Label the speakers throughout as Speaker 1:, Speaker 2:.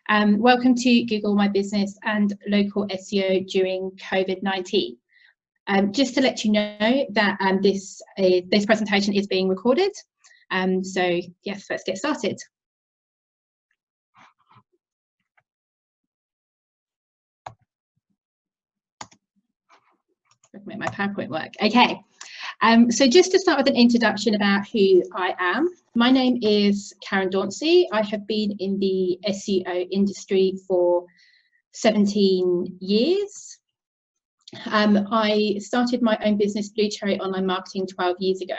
Speaker 1: Welcome to Google My Business and Local SEO during COVID-19. Just to let you know that this presentation is being recorded. So yes, let's get started. Make my PowerPoint work. Okay. So just to start with an introduction about who I am. My name is Karen Dauncey. I have been in the SEO industry for 17 years. I started my own business, Blue Cherry Online Marketing, 12 years ago.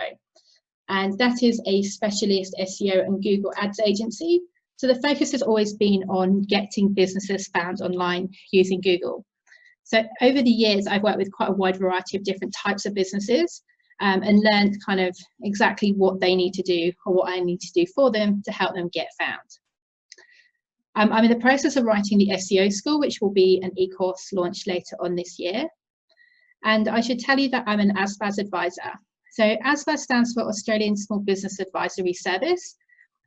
Speaker 1: And that is a specialist SEO and Google Ads agency. So the focus has always been on getting businesses found online using Google. So over the years, I've worked with quite a wide variety of different types of businesses and learned kind of exactly what they need to do or what I need to do for them to help them get found. I'm in the process of writing the SEO school, which will be an e-course launched later on this year. And I should tell you that I'm an ASBAS advisor. So ASBAS stands for Australian Small Business Advisory Service.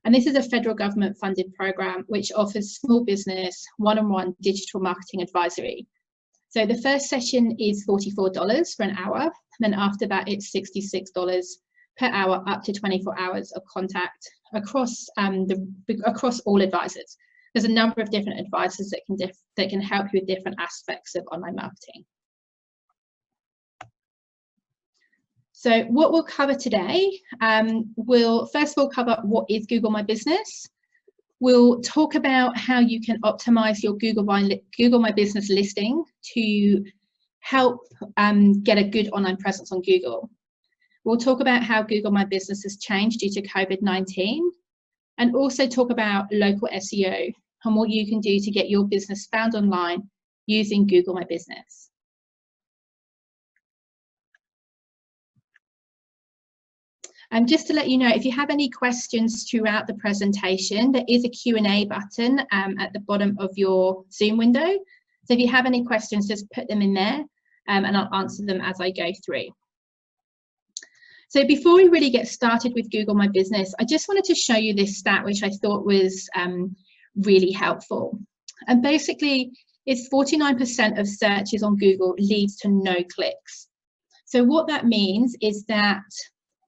Speaker 1: And this is a federal government funded program which offers small business one-on-one digital marketing advisory. So the first session is $44 for an hour, and then after that it's $66 per hour, up to 24 hours of contact across all advisors. There's a number of different advisors that can help you with different aspects of online marketing. So what we'll cover today, we'll first of all cover what is Google My Business. We'll talk about how you can optimize your Google My Business listing to help get a good online presence on Google. We'll talk about how Google My Business has changed due to COVID-19, and also talk about local SEO and what you can do to get your business found online using Google My Business. And just to let you know, if you have any questions throughout the presentation, there is a Q&A button at the bottom of your Zoom window. So if you have any questions, just put them in there and I'll answer them as I go through. So before we really get started with Google My Business, I just wanted to show you this stat, which I thought was really helpful. And basically, it's 49% of searches on Google leads to no clicks. So what that means is that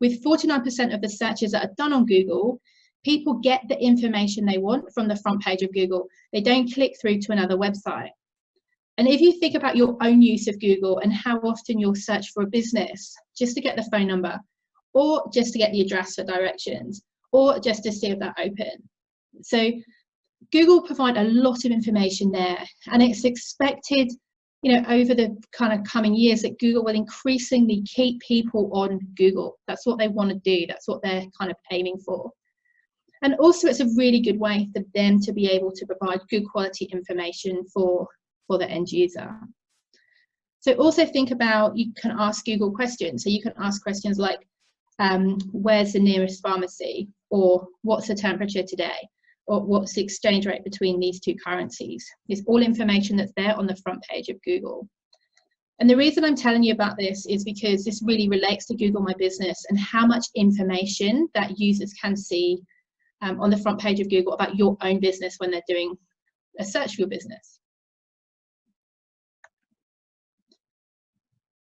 Speaker 1: with 49% of the searches that are done on Google, people get the information they want from the front page of Google. They don't click through to another website. And if you think about your own use of Google and how often you'll search for a business just to get the phone number, or just to get the address for directions, or just to see if they're open. So Google provide a lot of information there, and it's expected, you know, over the kind of coming years that Google will increasingly keep people on Google. That's what they want to do. That's what they're kind of aiming for. And also it's a really good way for them to be able to provide good quality information for the end user. So also think about, you can ask Google questions. So you can ask questions like, where's the nearest pharmacy? Or what's the temperature today? Or what's the exchange rate between these two currencies? It's all information that's there on the front page of Google. And the reason I'm telling you about this is because this really relates to Google My Business and how much information that users can see on the front page of Google about your own business when they're doing a search for your business.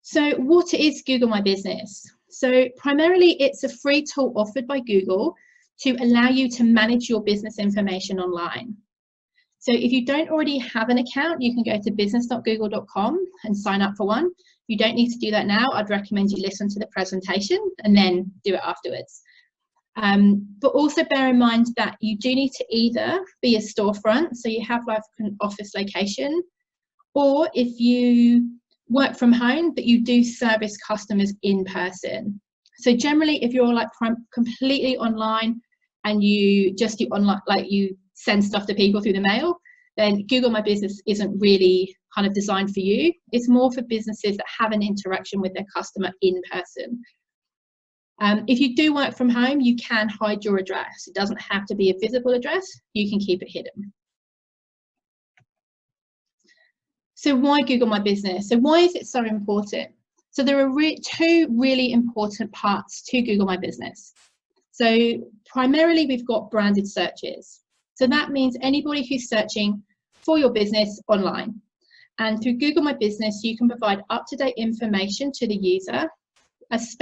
Speaker 1: So what is Google My Business? So primarily it's a free tool offered by Google to allow you to manage your business information online. So if you don't already have an account, you can go to business.google.com and sign up for one. You don't need to do that now. I'd recommend you listen to the presentation and then do it afterwards. But also bear in mind that you do need to either be a storefront, so you have like an office location, or if you work from home, but you do service customers in person. So generally, if you're like completely online and you just do online, like you send stuff to people through the mail, then Google My Business isn't really kind of designed for you. It's more for businesses that have an interaction with their customer in person. If you do work from home, you can hide your address. It doesn't have to be a visible address. You can keep it hidden. So why Google My Business? So why is it so important? So there are two really important parts to Google My Business. So primarily we've got branded searches. So So that means anybody who's searching for your business online. And through Google My Business, you can provide up-to-date information to the user, this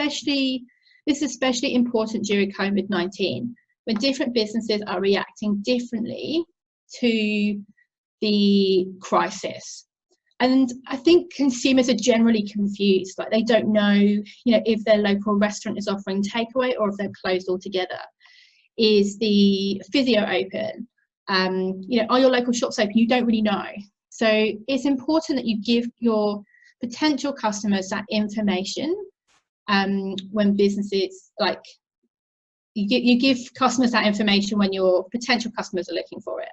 Speaker 1: is especially important during COVID-19, when different businesses are reacting differently to the crisis. And I think consumers are generally confused, like they don't know, if their local restaurant is offering takeaway or if they're closed altogether. Is the physio open? Are your local shops open? You don't really know. So it's important that you give your potential customers that information when businesses, like you give customers that information when your potential customers are looking for it.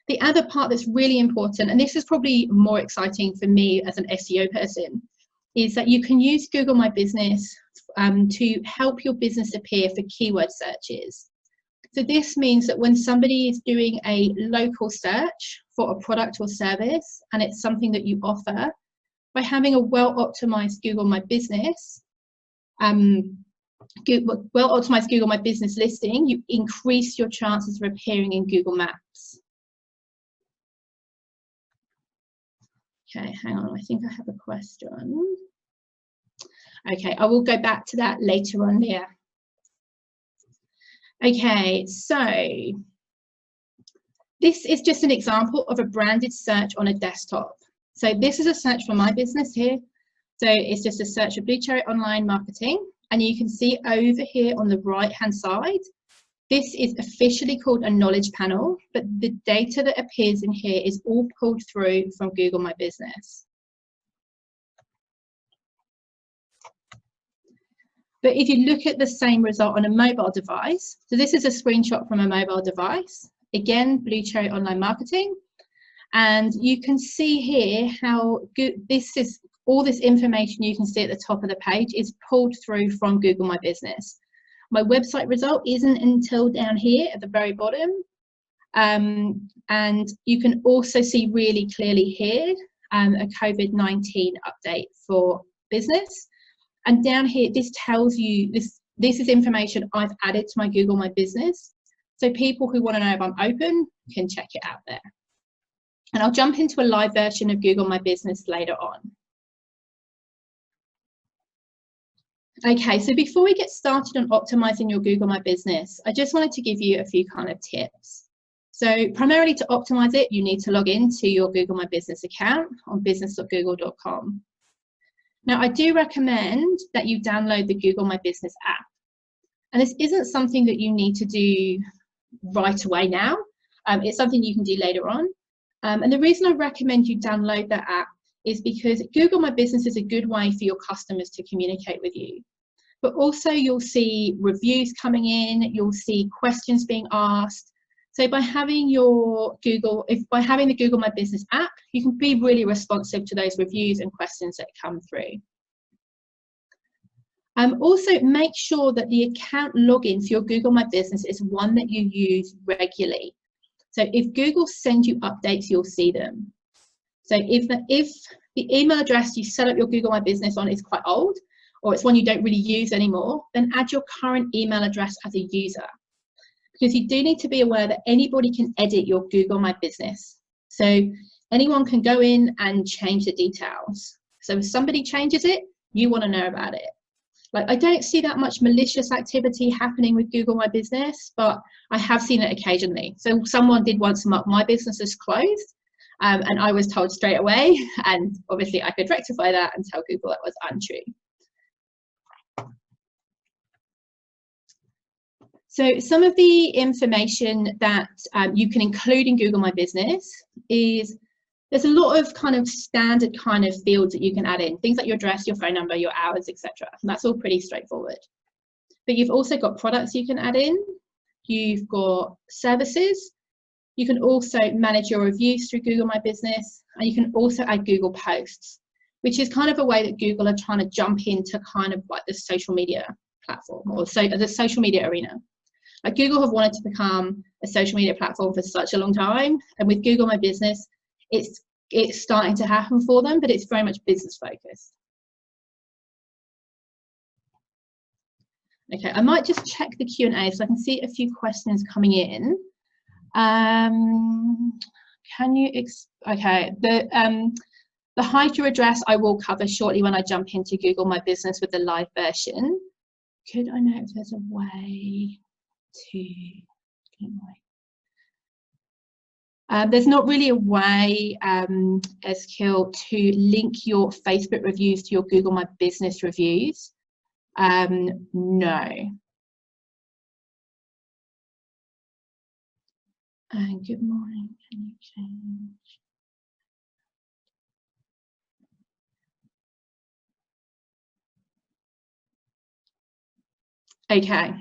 Speaker 1: The other part that's really important, and this is probably more exciting for me as an SEO person, is that you can use Google My Business to help your business appear for keyword searches. So this means that when somebody is doing a local search for a product or service, and it's something that you offer, by having a well-optimized Google My Business, well-optimized Google My Business listing, you increase your chances of appearing in Google Maps. Okay, hang on, I think I have a question. Okay, I will go back to that later on there. Okay, so this is just an example of a branded search on a desktop. So this is a search for my business here. So it's just a search of Blue Cherry Online Marketing. And you can see over here on the right-hand side, this is officially called a knowledge panel, but the data that appears in here is all pulled through from Google My Business. But if you look at the same result on a mobile device, so this is a screenshot from a mobile device, again, Blue Cherry Online Marketing, and you can see here how good this is. All this information you can see at the top of the page is pulled through from Google My Business. My website result isn't until down here at the very bottom, and you can also see really clearly here a COVID-19 update for business. And down here, this tells you, this is information I've added to my Google My Business. So people who want to know if I'm open can check it out there. And I'll jump into a live version of Google My Business later on. Okay, so before we get started on optimizing your Google My Business, I just wanted to give you a few kind of tips. So primarily to optimize it, you need to log into your Google My Business account on business.google.com. Now, I do recommend that you download the Google My Business app. And this isn't something that you need to do right away now. It's something you can do later on. And the reason I recommend you download that app is because Google My Business is a good way for your customers to communicate with you. But also you'll see reviews coming in, you'll see questions being asked. So by having the Google My Business app, you can be really responsive to those reviews and questions that come through. Also make sure that the account login for your Google My Business is one that you use regularly. So if Google sends you updates, you'll see them. So if the email address you set up your Google My Business on is quite old, or it's one you don't really use anymore, then add your current email address as a user. Because you do need to be aware that anybody can edit your Google My Business. So anyone can go in and change the details. So if somebody changes it, you want to know about it. Like, I don't see that much malicious activity happening with Google My Business, but I have seen it occasionally. So someone did once mark my business as closed, and I was told straight away, and obviously I could rectify that and tell Google that was untrue. So some of the information that you can include in Google My Business is, there's a lot of kind of standard kind of fields that you can add in, things like your address, your phone number, your hours, etc. And that's all pretty straightforward. But you've also got products you can add in, you've got services, you can also manage your reviews through Google My Business, and you can also add Google Posts, which is kind of a way that Google are trying to jump into kind of like the social media platform, or the social media arena. Like, Google have wanted to become a social media platform for such a long time, and with Google My Business, it's starting to happen for them, but it's very much business focused. Okay, I might just check the Q&A so I can see a few questions coming in. Can you, okay, the hide your address I will cover shortly when I jump into Google My Business with the live version. Could I know if there's a way to, there's not really a way, Eskil, to link your Facebook reviews to your Google My Business reviews. No. And good morning, can you change? Okay,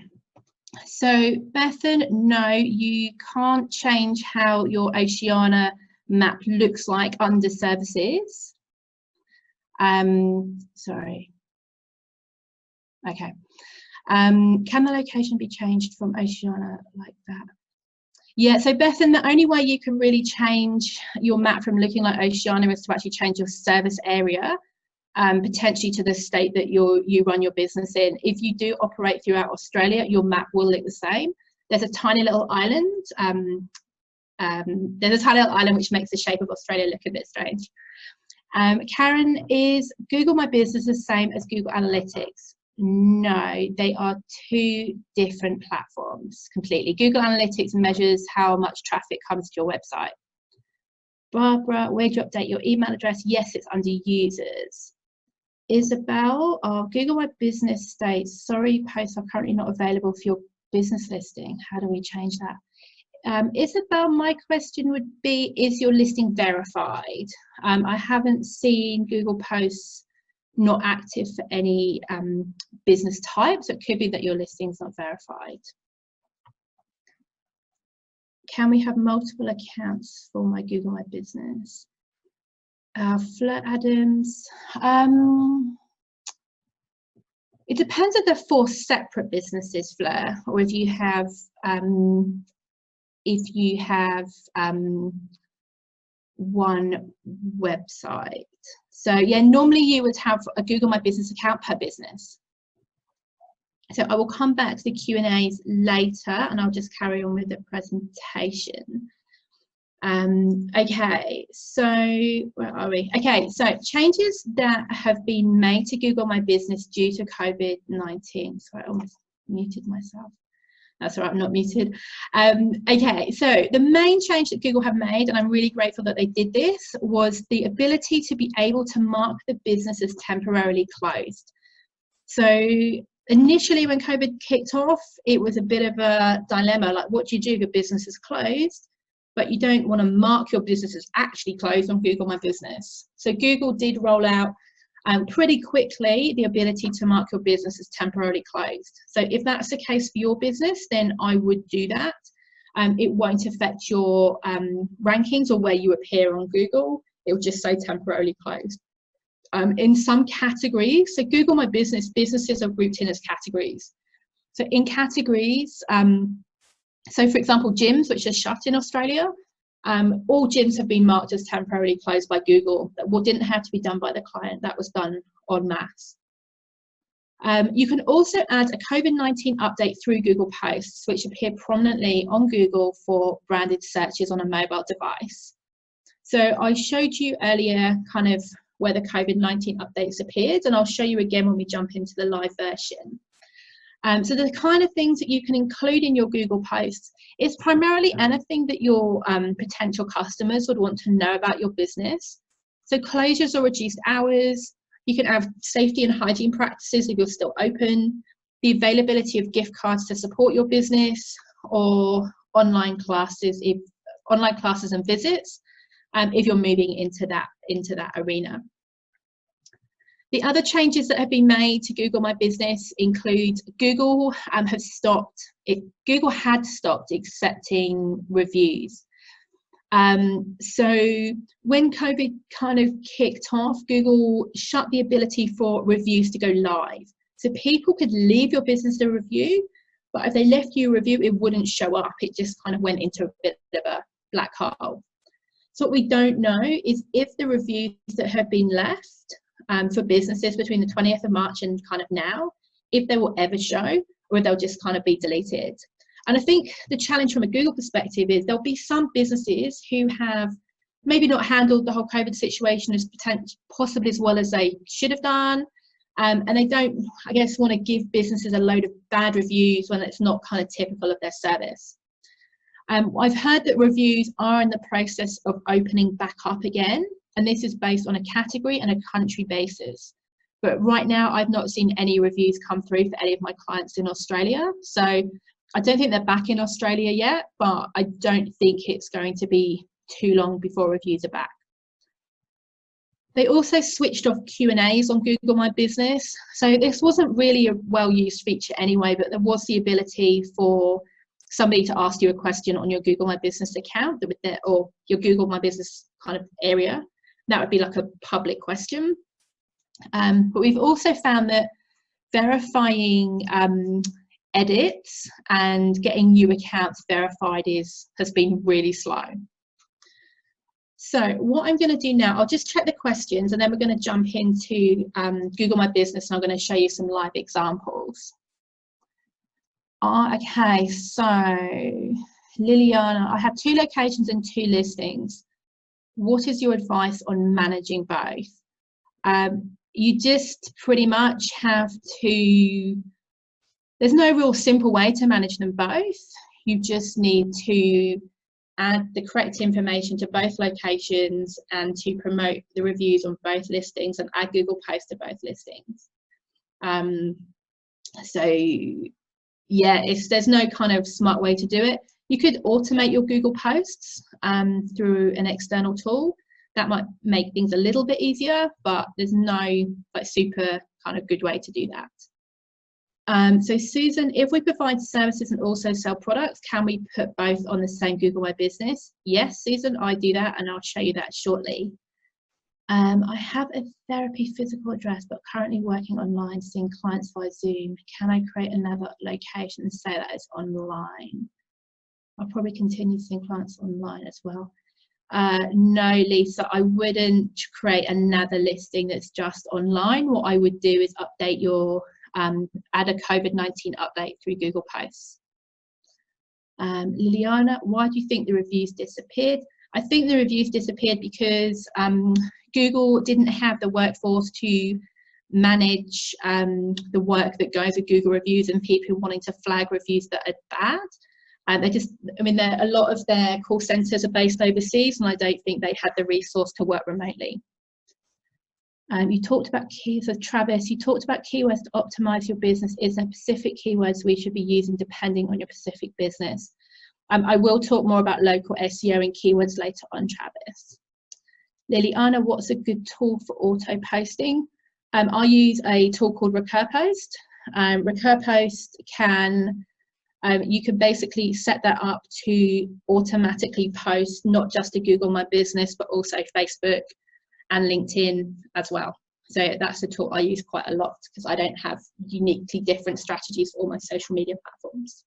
Speaker 1: so Bethan, no, you can't change how your Oceania map looks like under services. Sorry. Okay. Can the location be changed from Oceania like that? Yeah, so Bethan, the only way you can really change your map from looking like Oceania is to actually change your service area, potentially to the state that you run your business in. If you do operate throughout Australia, your map will look the same. There's a tiny little island. There's a tiny little island which makes the shape of Australia look a bit strange. Karen, is Google My Business the same as Google Analytics? No, they are two different platforms completely. Google Analytics measures how much traffic comes to your website. Barbara, where do you update your email address? Yes, it's under users. Isabel, Google My Business states, sorry, posts are currently not available for your business listing. How do we change that? Isabel, my question would be, is your listing verified? I haven't seen Google posts not active for any business type, so it could be that your listing's not verified. Can we have multiple accounts for my Google My Business? Fleur Adams, it depends if they're 4 separate businesses, Fleur, or if you have one website. So yeah, normally you would have a Google My Business account per business. So I will come back to the Q&As later and I'll just carry on with the presentation. Okay, so where are we? Okay, so changes that have been made to Google My Business due to COVID-19. Sorry, I almost muted myself. That's all right, I'm not muted. Okay, so the main change that Google have made, and I'm really grateful that they did this, was the ability to be able to mark the business as temporarily closed. So initially when COVID kicked off, it was a bit of a dilemma, like what do you do if a business is closed, but you don't want to mark your business as actually closed on Google My Business. So Google did roll out pretty quickly the ability to mark your business as temporarily closed. So if that's the case for your business, then I would do that. It won't affect your rankings or where you appear on Google. It will just say temporarily closed. In some categories, so Google My Business, businesses are grouped in as categories. So in categories, so for example, gyms, which are shut in Australia, all gyms have been marked as temporarily closed by Google. That didn't have to be done by the client, that was done en masse. You can also add a COVID-19 update through Google Posts, which appear prominently on Google for branded searches on a mobile device. So I showed you earlier kind of where the COVID-19 updates appeared, and I'll show you again when we jump into the live version. So the kind of things that you can include in your Google Posts is primarily anything that your potential customers would want to know about your business. So closures or reduced hours, you can have safety and hygiene practices if you're still open, the availability of gift cards to support your business, or online classes and visits if you're moving into that arena. The other changes that have been made to Google My Business include Google had stopped accepting reviews. So when COVID kind of kicked off, Google shut the ability for reviews to go live. So people could leave your business a review, but if they left you a review, it wouldn't show up. It just kind of went into a bit of a black hole. So what we don't know is if the reviews that have been left for businesses between the 20th of March and kind of now, if they will ever show, or they'll just kind of be deleted. And I think the challenge from a Google perspective is there'll be some businesses who have maybe not handled the whole COVID situation as possibly as well as they should have done. And they don't, I guess, want to give businesses a load of bad reviews when it's not kind of typical of their service. I've heard that reviews are in the process of opening back up again, and this is based on a category and a country basis. But right now, I've not seen any reviews come through for any of my clients in Australia. So I don't think they're back in Australia yet, but I don't think it's going to be too long before reviews are back. They also switched off Q&As on Google My Business. So this wasn't really a well-used feature anyway, but there was the ability for somebody to ask you a question on your Google My Business account or your Google My Business kind of area. That would be like a public question. But we've also found that verifying edits and getting new accounts verified has been really slow. So what I'm going to do now, I'll just check the questions and then we're going to jump into Google My Business and I'm going to show you some live examples. Okay, so Liliana, I have 2 locations and 2 listings. What is your advice on managing both? You just pretty much have to, there's no real simple way to manage them both. You just need to add the correct information to both locations and to promote the reviews on both listings and add Google posts to both listings. So yeah, there's no kind of smart way to do it. You could automate your Google posts through an external tool. That might make things a little bit easier, but there's no like super kind of good way to do that. So Susan, if we provide services and also sell products, can we put both on the same Google My Business? Yes, Susan, I do that and I'll show you that shortly. I have a therapy physical address, but currently working online, seeing clients via Zoom. Can I create another location and say that it's online? I'll probably continue seeing clients online as well. No, Lisa, I wouldn't create another listing that's just online. What I would do is update your add a COVID-19 update through Google Posts. Liliana, why do you think the reviews disappeared? I think the reviews disappeared because Google didn't have the workforce to manage the work that goes with Google reviews and people wanting to flag reviews that are bad. They just, I mean, a lot of their call centres are based overseas and I don't think they had the resource to work remotely. You talked about keywords, so Travis, you talked about keywords to optimize your business. Is there specific keywords we should be using depending on your specific business? I will talk more about local SEO and keywords later on, Travis. Liliana, what's a good tool for auto posting? I use a tool called Recurpost. Recurpost can, you can basically set that up to automatically post not just to Google My Business, but also Facebook and LinkedIn as well. So that's a tool I use quite a lot because I don't have uniquely different strategies for all my social media platforms.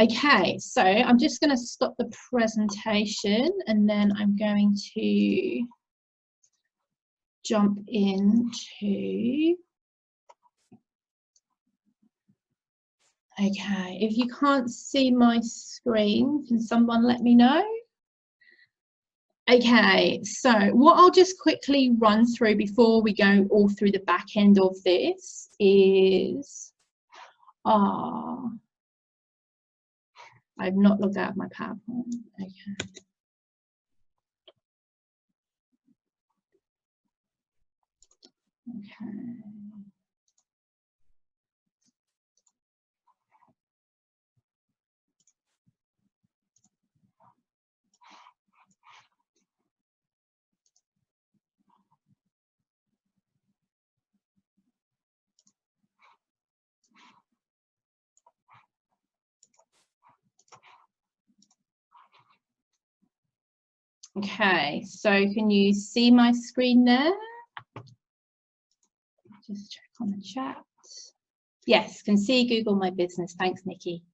Speaker 1: Okay, so I'm just going to stop the presentation and then I'm going to jump into, okay, if you can't see my screen, can someone let me know? Okay, so what I'll just quickly run through before we go all through the back end of this is, I've not logged out of my PowerPoint. Okay. Okay. Okay, so can you see my screen there? Just check on the chat. Yes, can see Google My Business. Thanks, Nikki.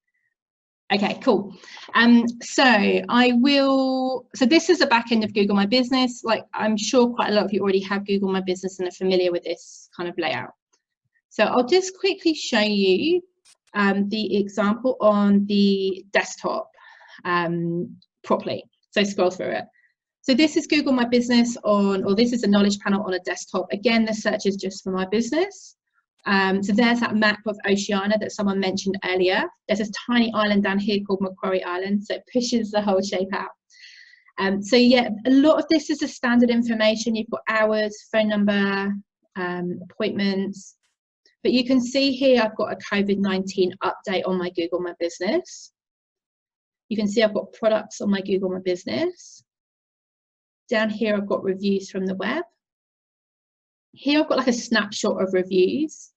Speaker 1: Okay, cool. So this is the back end of Google My Business. Like, I'm sure quite a lot of you already have Google My Business and are familiar with this kind of layout. So I'll just quickly show you the example on the desktop properly. So scroll through it. So this is Google My Business on, or this is a knowledge panel on a desktop. Again, the search is just for my business. So there's that map of Oceania that someone mentioned earlier. There's this tiny island down here called Macquarie Island, so it pushes the whole shape out. So yeah, a lot of this is the standard information. You've got hours, phone number, appointments. But you can see here I've got a COVID-19 update on my Google My Business. You can see I've got products on my Google My Business. Down here I've got reviews from the web. Here I've got like a snapshot of reviews,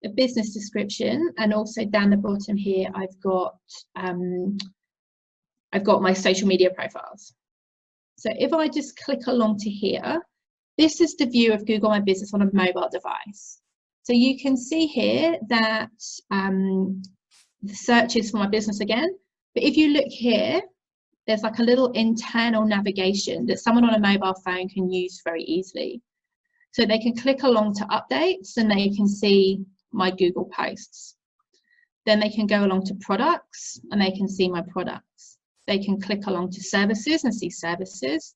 Speaker 1: a business description, and also down the bottom here I've got my social media profiles. So if I just click along to here, this is the view of Google My Business on a mobile device. So you can see here that the search is for my business again, but if you look here, there's like a little internal navigation that someone on a mobile phone can use very easily. So they can click along to updates and they can see my Google posts. Then they can go along to products and they can see my products. They can click along to services and see services.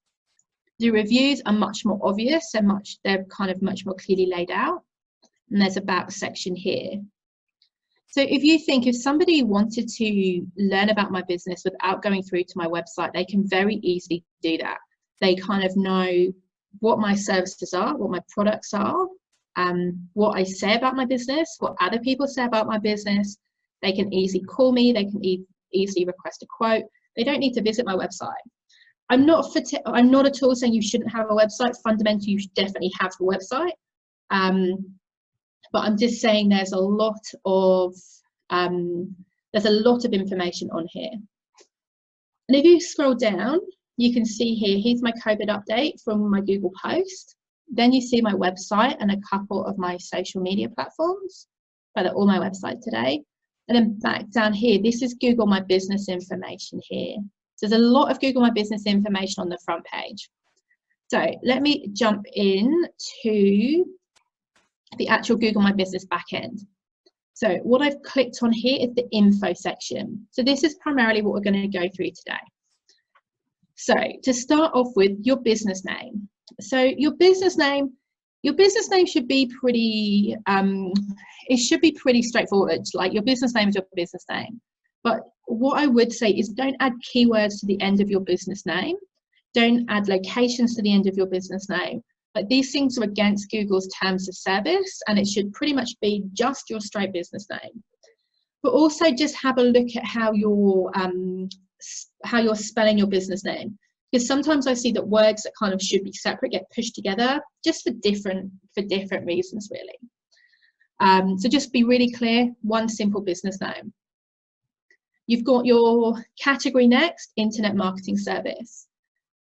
Speaker 1: The reviews are much more obvious, they're kind of much more clearly laid out. And there's about section here. So if somebody wanted to learn about my business without going through to my website, they can very easily do that. They kind of know what my services are, what my products are, what I say about my business, what other people say about my business. They can easily call me, they can easily request a quote. They don't need to visit my website. I'm not at all saying you shouldn't have a website. Fundamentally, you should definitely have a website. But I'm just saying there's a lot of information on here. And if you scroll down, you can see here, here's my COVID update from my Google post. Then you see my website and a couple of my social media platforms, but they're all my website today. And then back down here, this is Google My Business information here. So there's a lot of Google My Business information on the front page. So let me jump in to the actual Google My Business backend. So what I've clicked on here is the info section. So this is primarily what we're going to go through today. So to start off with, your business name. So your business name should be pretty, it should be pretty straightforward. Like your business name is your business name. But what I would say is don't add keywords to the end of your business name. Don't add locations to the end of your business name. But these things are against Google's terms of service, and it should pretty much be just your straight business name. But also just have a look at how you're spelling your business name, because sometimes I see that words that kind of should be separate get pushed together just for different reasons, really. So just be really clear, one simple business name. You've got your category next, internet marketing service.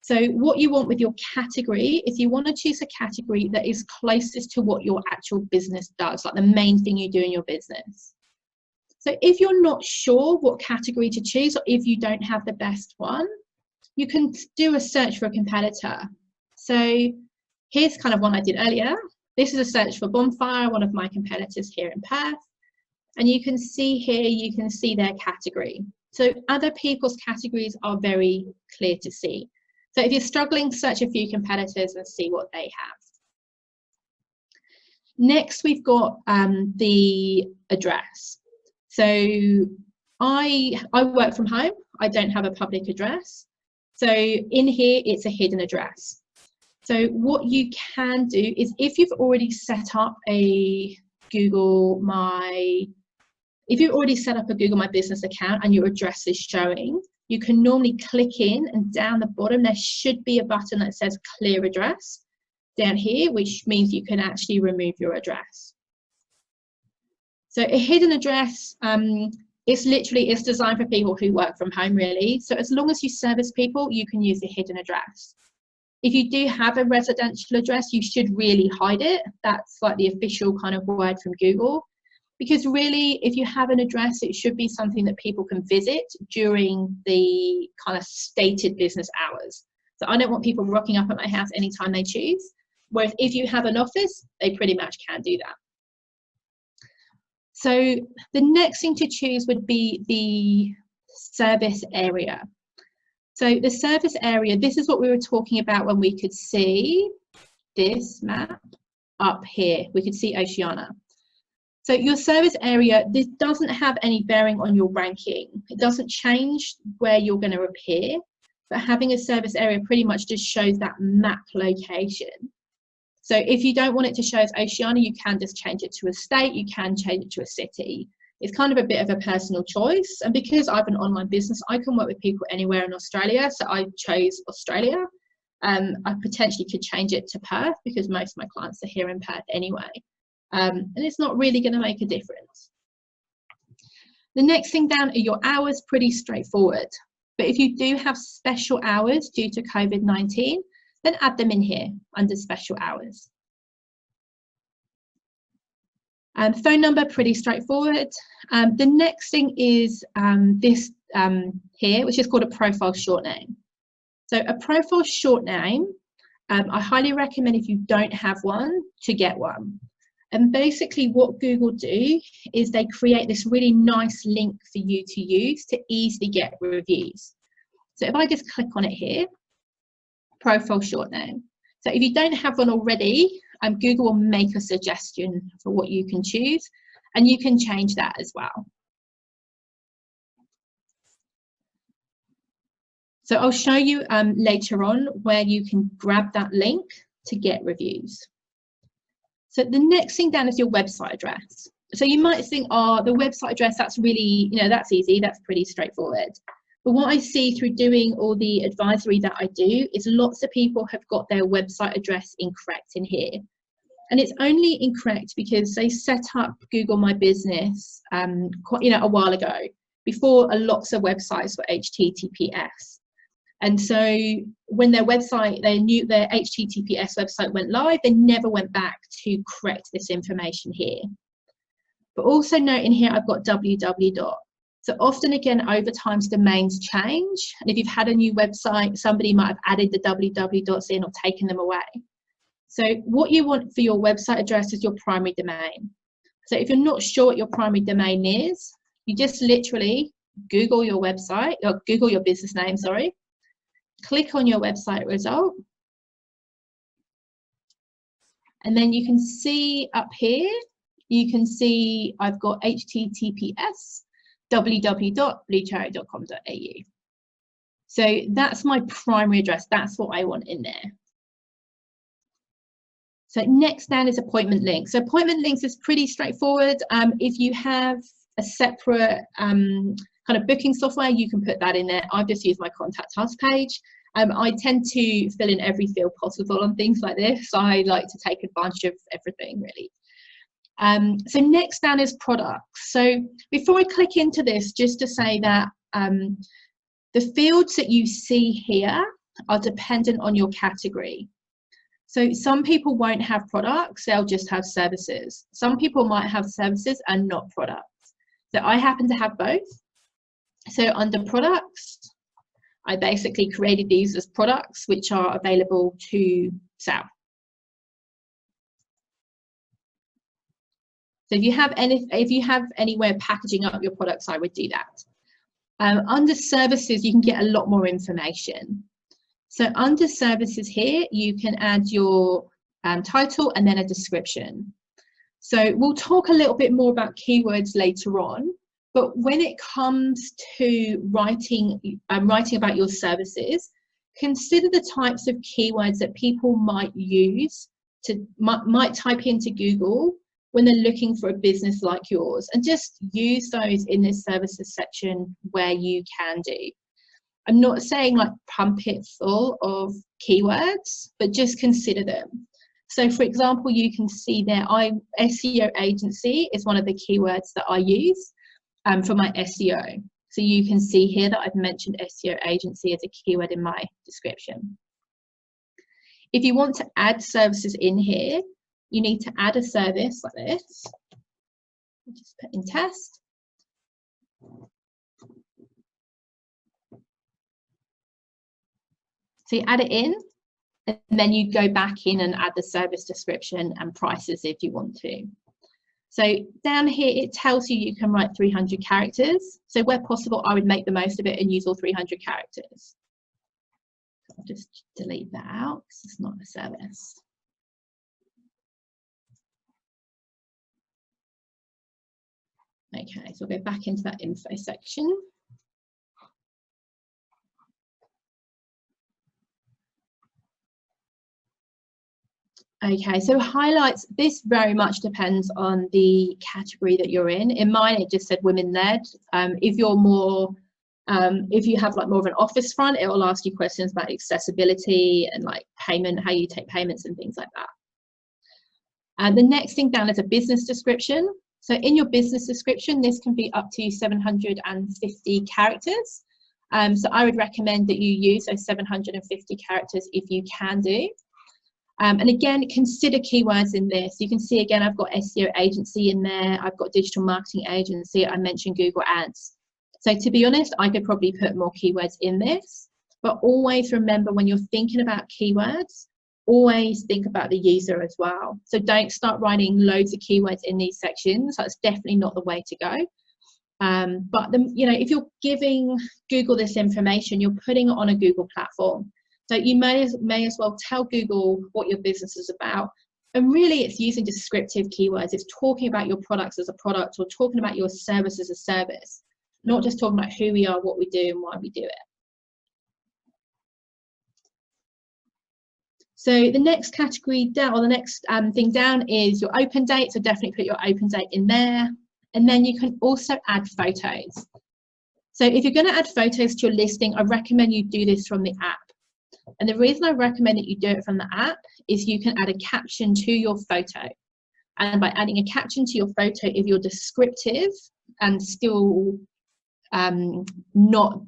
Speaker 1: So what you want with your category is you want to choose a category that is closest to what your actual business does, like the main thing you do in your business. So if you're not sure what category to choose, or if you don't have the best one, you can do a search for a competitor. So here's kind of one I did earlier. This is a search for Bonfire, one of my competitors here in Perth. And you can see here, you can see their category. So other people's categories are very clear to see. So if you're struggling, search a few competitors and see what they have. Next, we've got the address. So I work from home. I don't have a public address. So in here, it's a hidden address. So what you can do is if you've already set up a Google My Business account and your address is showing, you can normally click in, and down the bottom there should be a button that says clear address down here, which means you can actually remove your address. So a hidden address, it's designed for people who work from home, really. So as long as you service people, you can use a hidden address. If you do have a residential address, you should really hide it. That's like the official kind of word from Google. Because really, if you have an address, it should be something that people can visit during the kind of stated business hours. So I don't want people rocking up at my house anytime they choose. Whereas if you have an office, they pretty much can do that. So the next thing to choose would be the service area. So the service area, this is what we were talking about when we could see this map up here. We could see Oceania. So your service area, this doesn't have any bearing on your ranking. It doesn't change where you're going to appear, but having a service area pretty much just shows that map location. So if you don't want it to show as Oceania, you can just change it to a state, you can change it to a city. It's kind of a bit of a personal choice. And because I have an online business, I can work with people anywhere in Australia. So I chose Australia. I potentially could change it to Perth because most of my clients are here in Perth anyway. And it's not really going to make a difference. The next thing down are your hours, pretty straightforward. But if you do have special hours due to COVID-19, then add them in here under special hours. Phone number, pretty straightforward. The next thing is this here, which is called a profile short name. So a profile short name, I highly recommend if you don't have one to get one. And basically what Google do is they create this really nice link for you to use to easily get reviews. So if I just click on it here, profile short name. So if you don't have one already, Google will make a suggestion for what you can choose, and you can change that as well. So I'll show you later on where you can grab that link to get reviews. So the next thing down is your website address. So you might think, oh, the website address, that's really, that's easy, that's pretty straightforward. But what I see through doing all the advisory that I do is lots of people have got their website address incorrect in here. And it's only incorrect because they set up Google My Business a while ago, before lots of websites were HTTPS. And so when their website, their HTTPS website went live, they never went back to correct this information here. But also note in here, I've got www. So often again, over time, domains change. And if you've had a new website, somebody might have added the www in or taken them away. So what you want for your website address is your primary domain. So if you're not sure what your primary domain is, you just literally Google your website, or Google your business name, sorry. Click on your website result. And then you can see up here, you can see I've got HTTPS www.bluecherry.com.au. So that's my primary address. That's what I want in there. So next down is appointment links. So appointment links is pretty straightforward. If you have a separate kind of booking software, you can put that in there. I've just used my contact us page. I tend to fill in every field possible on things like this. I like to take advantage of everything, really. So next down is products. So before I click into this, just to say that the fields that you see here are dependent on your category. So some people won't have products, they'll just have services. Some people might have services and not products. So I happen to have both. So under products, I basically created these as products which are available to sell. So if you have any way of packaging up your products, I would do that. Under services, you can get a lot more information. So under services here, you can add your title and then a description. So we'll talk a little bit more about keywords later on, but when it comes to writing about your services, consider the types of keywords that people might use might type into Google when they're looking for a business like yours, and just use those in this services section where you can do. I'm not saying like pump it full of keywords, but just consider them. So for example, you can see there, SEO agency is one of the keywords that I use for my SEO. So you can see here that I've mentioned SEO agency as a keyword in my description. If you want to add services in here, you need to add a service like this. Just put in test. So you add it in, and then you go back in and add the service description and prices if you want to. So down here, it tells you you can write 300 characters. So where possible, I would make the most of it and use all 300 characters. I'll just delete that out because it's not a service. Okay, so we'll go back into that info section. Okay, so highlights, this very much depends on the category that you're in. In mine, it just said women-led. If you're more, if you have like more of an office front, it will ask you questions about accessibility and like payment, how you take payments and things like that. And the next thing down is a business description. So in your business description, this can be up to 750 characters. So I would recommend that you use those 750 characters if you can do. And again, consider keywords in this. You can see again, I've got SEO agency in there. I've got digital marketing agency. I mentioned Google Ads. So to be honest, I could probably put more keywords in this, but always remember when you're thinking about keywords, always think about the user as well. So don't start writing loads of keywords in these sections. That's definitely not the way to go. But you know, if you're giving Google this information, you're putting it on a Google platform. So you may as well tell Google what your business is about. And really it's using descriptive keywords. It's talking about your products as a product or talking about your service as a service, not just talking about who we are, what we do and why we do it. So the next category down, or the next thing down is your open date. So definitely put your open date in there. And then you can also add photos. So if you're going to add photos to your listing, I recommend you do this from the app. And the reason I recommend that you do it from the app is you can add a caption to your photo. And by adding a caption to your photo, if you're descriptive and still not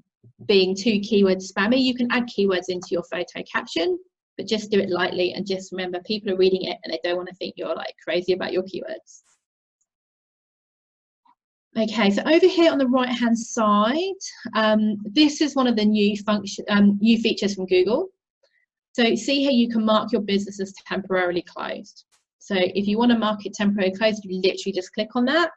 Speaker 1: being too keyword spammy, you can add keywords into your photo caption, but just do it lightly and just remember people are reading it and they don't want to think you're like crazy about your keywords. Okay, so over here on the right hand side, this is one of the new features from Google. So see here, you can mark your business as temporarily closed. So if you want to mark it temporarily closed, you literally just click on that.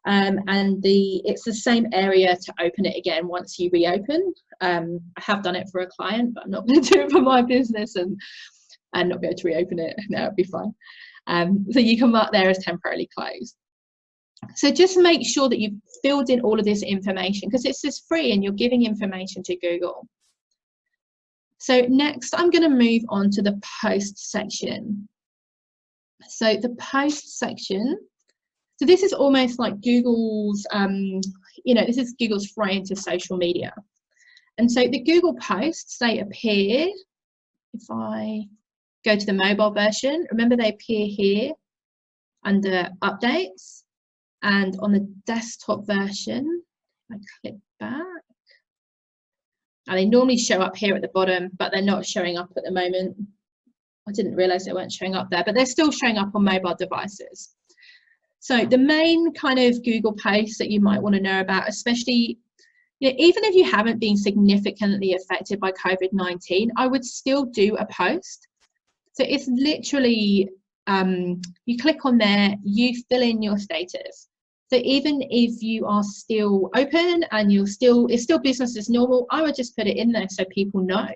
Speaker 1: And it's the same area to open it again once you reopen. I have done it for a client, but I'm not going to do it for my business, and I'm not going to reopen it. No, it'll be fine. So you can mark there as temporarily closed. So just make sure that you've filled in all of this information because it's just free and you're giving information to Google. So next, I'm going to move on to the post section. So the post section, so this is almost like Google's, you know, this is Google's foray into social media. And so the Google posts, they appear, if I go to the mobile version, remember they appear here under updates. And on the desktop version, I click back. And they normally show up here at the bottom, but they're not showing up at the moment. I didn't realize they weren't showing up there, but they're still showing up on mobile devices. So the main kind of Google posts that you might want to know about, especially, you know, even if you haven't been significantly affected by COVID-19, I would still do a post. So it's literally, you click on there, you fill in your status. So even if you are still open and it's still business as normal, I would just put it in there so people know.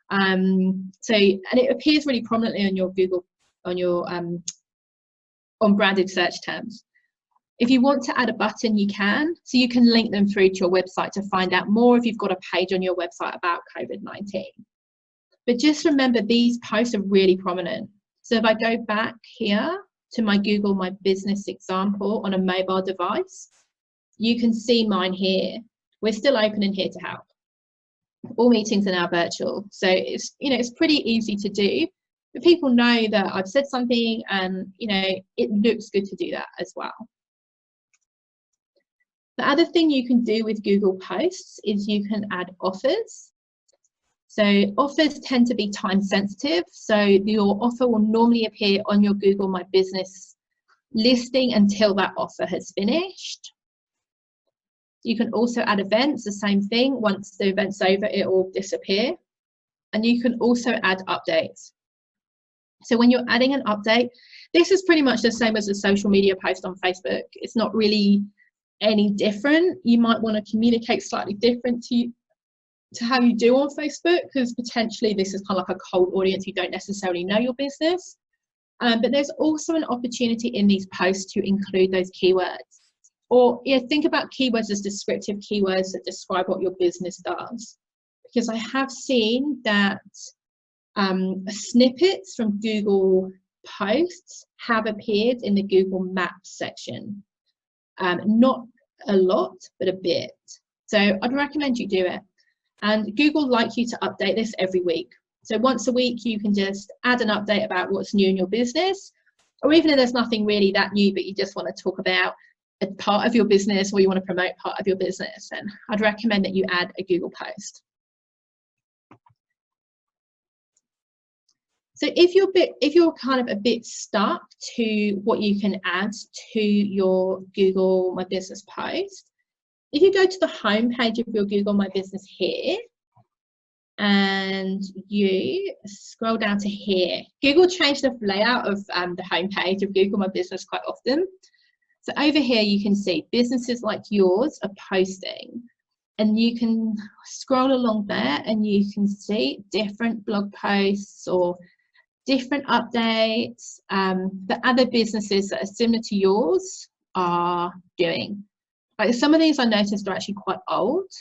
Speaker 1: And it appears really prominently on your Google, on branded search terms. If you want to add a button, you can. So you can link them through to your website to find out more if you've got a page on your website about COVID-19. But just remember, these posts are really prominent. So if I go back here to my Google My Business example on a mobile device, you can see mine here. We're still open and here to help. All meetings are now virtual. So it's, you know, it's pretty easy to do, but people know that I've said something and, you know, it looks good to do that as well. The other thing you can do with Google Posts is you can add offers. So offers tend to be time sensitive. So your offer will normally appear on your Google My Business listing until that offer has finished. You can also add events, the same thing. Once the event's over, it will disappear. And you can also add updates. So when you're adding an update, this is pretty much the same as a social media post on Facebook. It's not really any different. You might want to communicate slightly different to how you do on Facebook, because potentially this is kind of like a cold audience who don't necessarily know your business. But there's also an opportunity in these posts to include those keywords. Or think about keywords as descriptive keywords that describe what your business does. Because I have seen that snippets from Google posts have appeared in the Google Maps section. Not a lot, but a bit. So I'd recommend you do it. And Google like you to update this every week. So once a week, you can just add an update about what's new in your business, or even if there's nothing really that new, but you just want to talk about a part of your business, or you want to promote part of your business, then I'd recommend that you add a Google post. So if you're kind of a bit stuck to what you can add to your Google My Business post, if you go to the home page of your Google My Business here, and you scroll down to here, Google changed the layout of the home page of Google My Business quite often. So over here, you can see businesses like yours are posting, and you can scroll along there and you can see different blog posts or different updates that other businesses that are similar to yours are doing. Like some of these I noticed are actually quite old.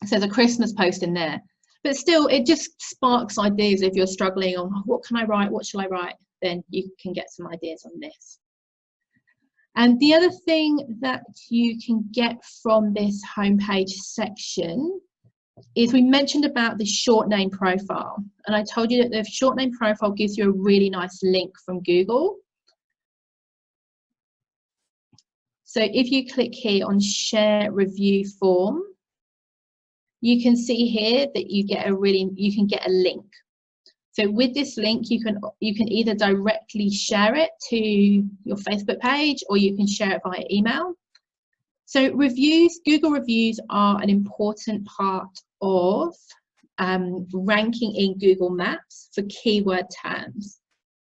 Speaker 1: So there's a Christmas post in there, but still it just sparks ideas. If you're struggling on what can I write, what shall I write, then you can get some ideas on this. And the other thing that you can get from this homepage section is we mentioned about the short name profile, and I told you that the short name profile gives you a really nice link from Google. So if you click here on share review form, you can see here that you can get a link. So with this link, you can either directly share it to your Facebook page, or you can share it via email. So reviews, Google reviews are an important part of ranking in Google Maps for keyword terms.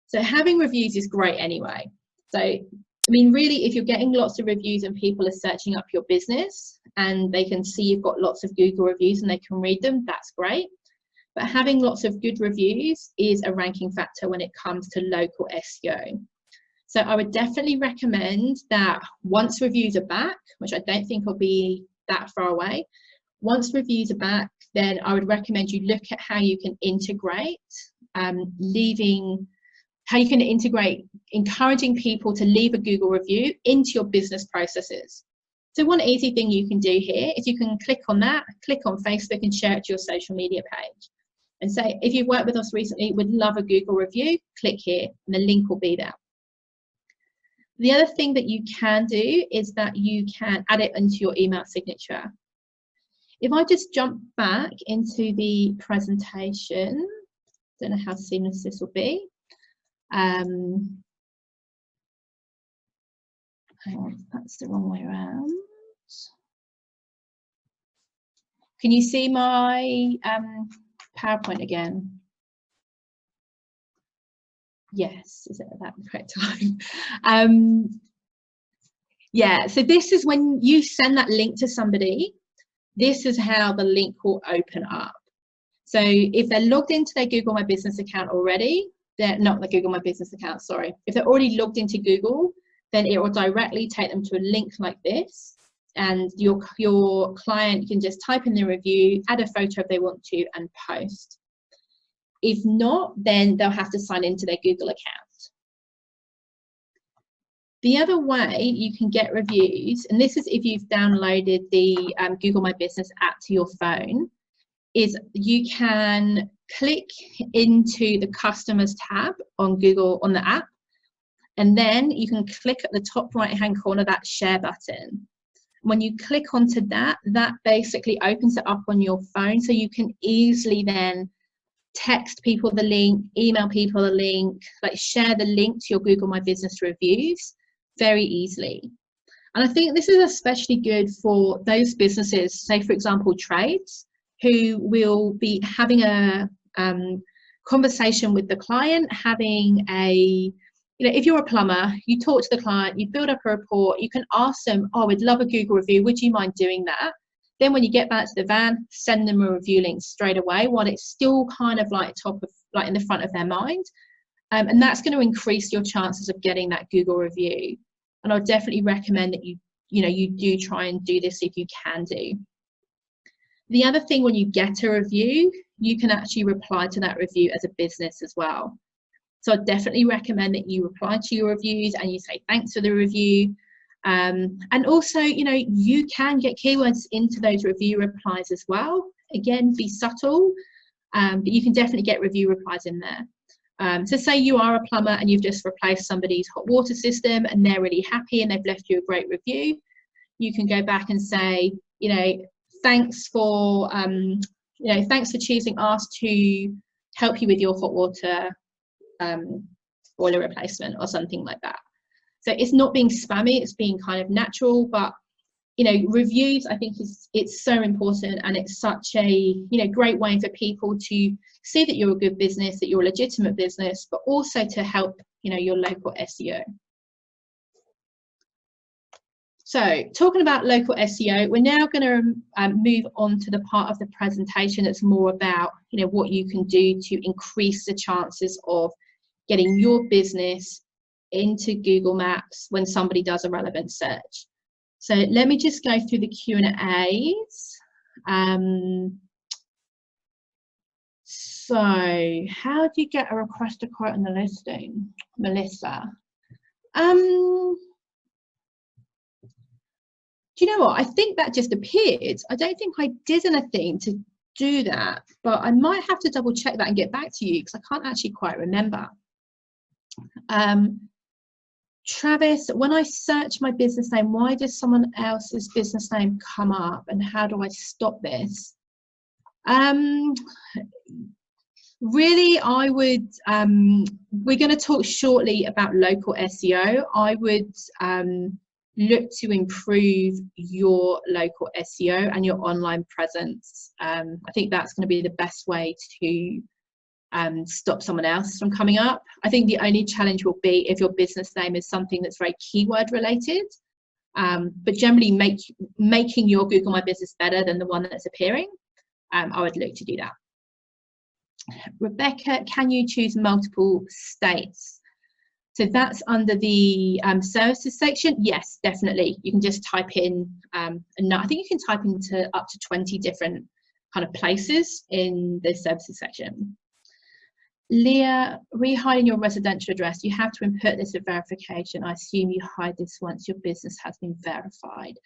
Speaker 1: So having reviews is great anyway. So, I mean, really, if you're getting lots of reviews and people are searching up your business and they can see you've got lots of Google reviews and they can read them, that's great. But having lots of good reviews is a ranking factor when it comes to local SEO. So I would definitely recommend that once reviews are back, which I don't think will be that far away, once reviews are back, then I would recommend you look at how you can integrate, encouraging people to leave a Google review into your business processes. So one easy thing you can do here is you can click on that, click on Facebook and share it to your social media page. And say, if you've worked with us recently, would love a Google review, click here and the link will be there. The other thing that you can do is that you can add it into your email signature. If I just jump back into the presentation, don't know how seamless this will be. Hang on, that's the wrong way around. Can you see my PowerPoint again? Yes, is it at that correct time? Yeah, so this is when you send that link to somebody, this is how the link will open up. So if they're logged into their Google My Business account already, they're not the Google My Business account, sorry. If they're already logged into Google, then it will directly take them to a link like this. And your client can just type in their review, add a photo if they want to, and post. If not, then they'll have to sign into their Google account. The other way you can get reviews, and this is if you've downloaded the Google My Business app to your phone, is you can click into the Customers tab on Google on the app, and then you can click at the top right-hand corner that share button. When you click onto that, that basically opens it up on your phone, so you can easily then text people the link, email people the link, like share the link to your Google My Business reviews very easily. And I think this is especially good for those businesses, say for example trades, who will be having a conversation with the client, having a, if you're a plumber, you talk to the client, you build up a report, you can ask them, oh, we'd love a Google review, would you mind doing that? Then when you get back to the van, send them a review link straight away while it's still kind of like in the front of their mind. And that's going to increase your chances of getting that Google review. And I'll definitely recommend that you do try and do this if you can do. The other thing, when you get a review, you can actually reply to that review as a business as well. So I definitely recommend that you reply to your reviews and you say thanks for the review. And also, you can get keywords into those review replies as well. Again, be subtle, but you can definitely get review replies in there. So say you are a plumber and you've just replaced somebody's hot water system and they're really happy and they've left you a great review. You can go back and say, thanks for choosing us to help you with your hot water boiler replacement or something like that. So it's not being spammy, it's being kind of natural, but reviews, I think it's so important, and it's such a great way for people to see that you're a good business, that you're a legitimate business, but also to help your local SEO. So talking about local SEO, we're now going to move on to the part of the presentation that's more about what you can do to increase the chances of getting your business into Google Maps when somebody does a relevant search. So let me just go through the Q&As. So how do you get a request to quote on the listing, Melissa? Do you know what? I think that just appeared. I don't think I did anything to do that, but I might have to double check that and get back to you because I can't actually quite remember. Travis, when I search my business name, why does someone else's business name come up and how do I stop this? Really, I would, we're going to talk shortly about local SEO. I would look to improve your local SEO and your online presence. I think that's going to be the best way to stop someone else from coming up. I think the only challenge will be if your business name is something that's very keyword related, but generally making your Google My Business better than the one that's appearing. I would look to do that. Rebecca, can you choose multiple states? So that's under the services section. Yes, definitely. You can just type in, I think you can type into up to 20 different kind of places in the services section. Leah, re-hiding your residential address, you have to input this at verification. I assume you hide this once your business has been verified.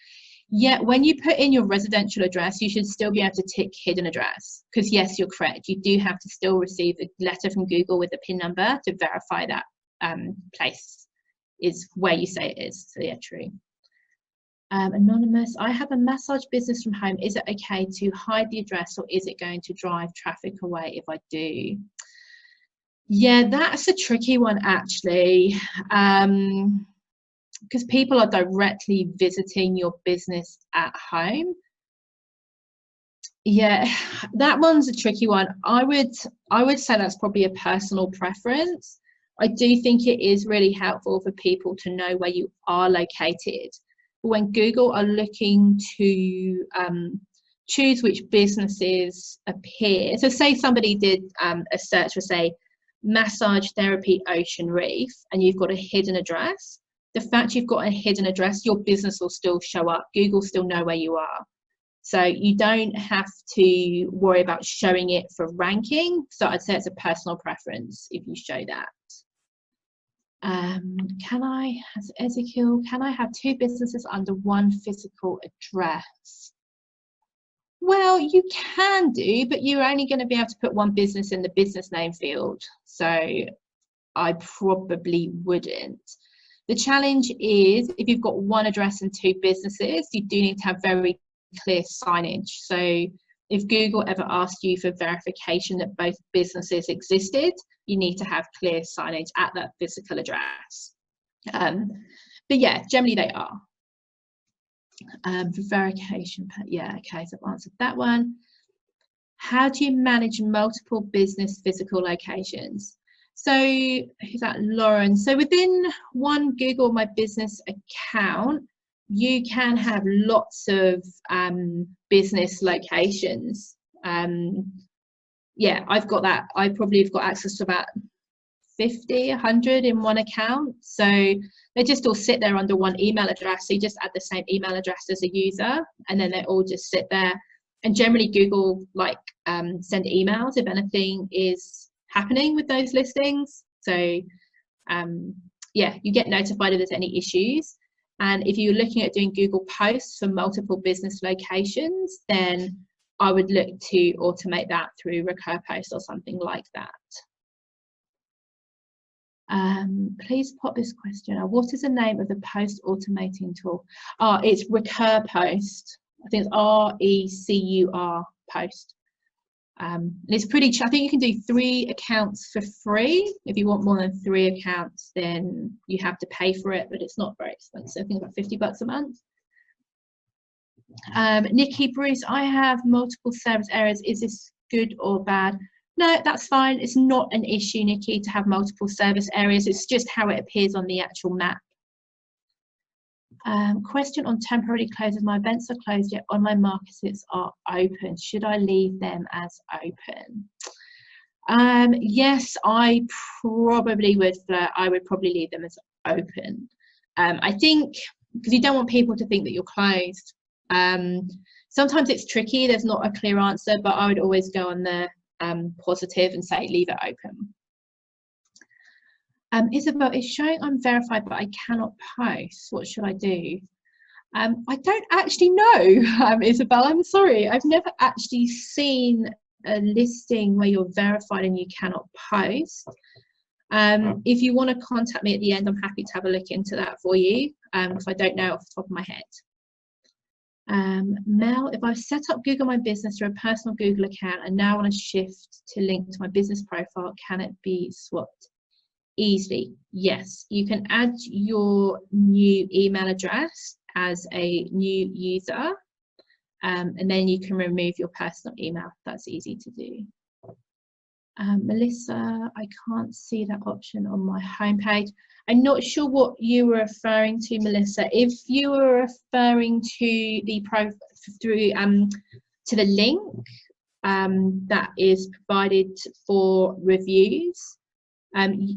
Speaker 1: Yeah, when you put in your residential address, you should still be able to tick hidden address, because yes, you're correct. You do have to still receive a letter from Google with a PIN number to verify that place is where you say it is. So yeah, true. Anonymous, I have a massage business from home. Is it okay to hide the address, or is it going to drive traffic away if I do? Yeah, that's a tricky one actually, because people are directly visiting your business at home. Yeah, that one's a tricky one. I would say that's probably a personal preference. I do think it is really helpful for people to know where you are located. But when Google are looking to choose which businesses appear, so say somebody did a search for, say, massage therapy Ocean Reef, and you've got a hidden address, the fact you've got a hidden address, your business will still show up. Google still know where you are. So you don't have to worry about showing it for ranking. So I'd say it's a personal preference if you show that. Ezekiel, can I have two businesses under one physical address? Well, you can do, but you're only going to be able to put one business in the business name field. So I probably wouldn't. The challenge is if you've got one address and two businesses, you do need to have very clear signage. So if Google ever asked you for verification that both businesses existed, you need to have clear signage at that physical address. But yeah, generally they are. For verification, yeah, okay, so I've answered that one. How do you manage multiple business physical locations? So who's that? Lauren. So within one Google My Business account, you can have lots of business locations. Yeah, I've got that. I probably have got access to about 50, 100 in one account. So they just all sit there under one email address. So you just add the same email address as a user, and then they all just sit there. And generally Google send emails if anything is happening with those listings. So yeah, you get notified if there's any issues. And if you're looking at doing Google posts for multiple business locations, then I would look to automate that through Recur Post or something like that. Please pop this question. What is the name of the post automating tool? It's Recur Post. I think it's RECUR Post. And it's pretty, I think you can do 3 accounts for free. If you want more than 3 accounts, then you have to pay for it, but it's not very expensive. I think about $50 a month. Nikki Bruce, I have multiple service areas. Is this good or bad? No, that's fine. It's not an issue, Nikki, to have multiple service areas. It's just how it appears on the actual map. Question on temporarily closes. My events are closed yet online markets are open. Should I leave them as open? Yes, I probably would. I would probably leave them as open. I think because you don't want people to think that you're closed. Sometimes it's tricky. There's not a clear answer, but I would always go on the positive and say leave it open. Isabel, it's showing I'm verified, but I cannot post. What should I do? I don't actually know, Isabel. I'm sorry. I've never actually seen a listing where you're verified and you cannot post. If you want to contact me at the end, I'm happy to have a look into that for you, because I don't know off the top of my head. Mel, if I've set up Google My Business through a personal Google account and now want to shift to link to my business profile, can it be swapped? Easily, yes. You can add your new email address as a new user, and then you can remove your personal email. That's easy to do. Melissa, I can't see that option on my homepage. I'm not sure what you were referring to, Melissa. If you were referring to the to the link that is provided for reviews,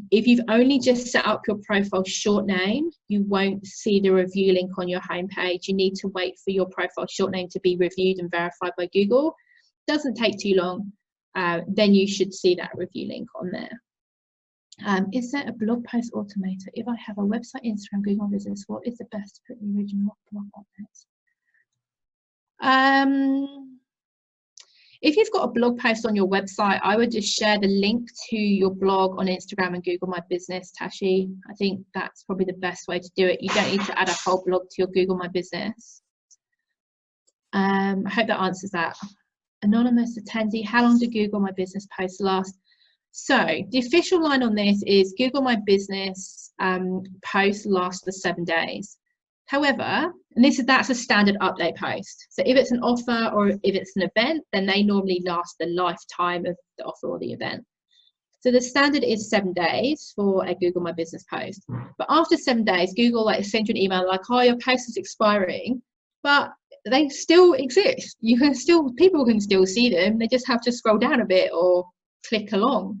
Speaker 1: if you've only just set up your profile short name, you won't see the review link on your homepage. You need to wait for your profile short name to be reviewed and verified by Google. Doesn't take too long. Then you should see that review link on there. Is there a blog post automator? If I have a website, Instagram, Google Business, what is the best to put the original blog on it? If you've got a blog post on your website, I would just share the link to your blog on Instagram and Google My Business, Tashi. I think that's probably the best way to do it. You don't need to add a whole blog to your Google My Business. I hope that answers that. Anonymous attendee, how long did Google My Business posts last? So the official line on this is Google My Business posts last for 7 days. However, and that's a standard update post. So if it's an offer or if it's an event, then they normally last the lifetime of the offer or the event. So the standard is 7 days for a Google My Business post. But after 7 days, Google sends you an email like, oh, your post is expiring, but they still exist. You can still, people can still see them. They just have to scroll down a bit or click along,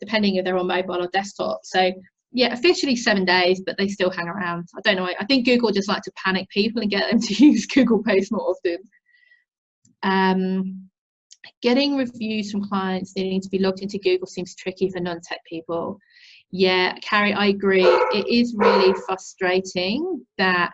Speaker 1: depending if they're on mobile or desktop. So yeah, officially 7 days, but they still hang around. I don't know. I think Google just like to panic people and get them to use Google Posts more often. Getting reviews from clients needing to be logged into Google seems tricky for non-tech people. Yeah, Carrie, I agree. It is really frustrating that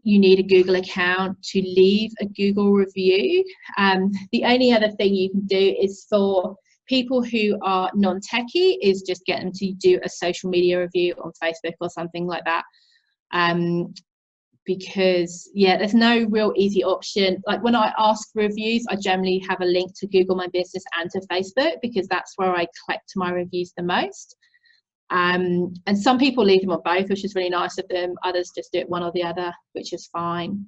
Speaker 1: you need a Google account to leave a Google review. The only other thing you can do is for people who are non-techie is just get them to do a social media review on Facebook or something like that. Because yeah, there's no real easy option. Like when I ask for reviews, I generally have a link to Google My Business and to Facebook because that's where I collect my reviews the most. And some people leave them on both, which is really nice of them. Others just do it one or the other, which is fine.